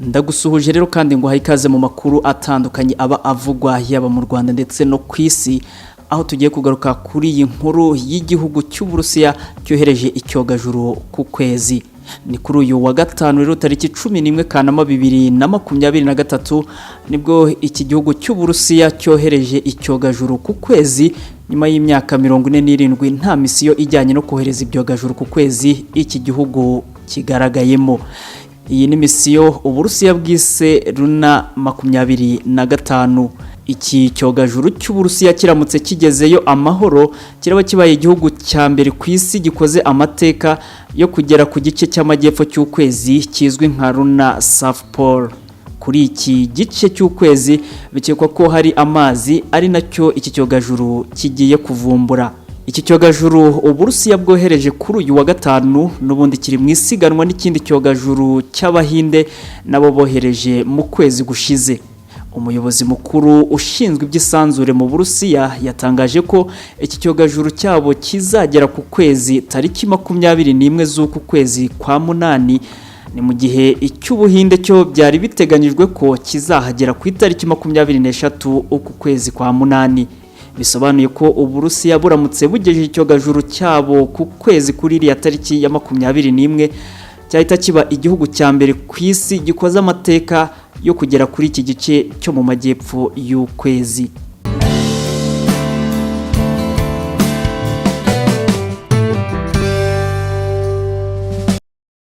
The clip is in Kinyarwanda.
Ndagusuhuje rero kandi ngo ikaze mu makuru atandukanye aba avugwa yaba mu Rwanda ndetse no kwisi, aho tugiye kugaruka kuri iyi nkuru y'igihugu cy'Uburusiya cyohereje icyogajuru ku kwezi. Ni kuri uyu wa gatanu rero tariki 11 Kanama 2023 nibwo iki gihugu cy'Uburusiya cyohereje icyogajuru ku kwezi nyuma y'imyaka 47 nta misiyo ijyanye no kohereza ibyogajuru ku kwezi iki gihugu kigaragayemo. Iyi ni misiyo Uburusiya bwise Luna 25. Iki cyogajuru cy'Uburusiya kiramutse kigezeyo amahoro kiraba kibaye igihugu cya mbere ku isi gikoze amateka yo kugera ku gice cy'amajyepfo cy'ukwezi kizwi nka Luna South Pole. Kuri iki gice cy'ukwezi bikekwa ko hari amazi ari nacyo iki cyogajuru kigiye kuvumbura. Iki cyogajuru Uburusiya bwohereje kuri uyu wa gatanu n'ubundi kiri mu isiganwa n'ikindi cyogajuru cy'Abahinde nabo bohereje mu kwezi gushize. Umuyobozi mukuru ushinzwe iby'isanzure mu Burusiya yatangaje ko iki cyogajuru cyabo kizagera ku kwezi tariki 21 z'uku kwezi kwa munani, ni mu gihe icy'Ubuhinde cyo byari biteganyijwe ko kizahagera ku itariki 23 uku kwezi kwa munani. Bisobanuye ko Uburusiya buramutse bugejeje icyogajuru cyabo ku kwezi kuri iriya tariki ya 21 cyahita kiba igihugu cya mbere ku isi gikoze amateka yo kugera kuri iki gice cyo mu majyepfo y'ukwezi.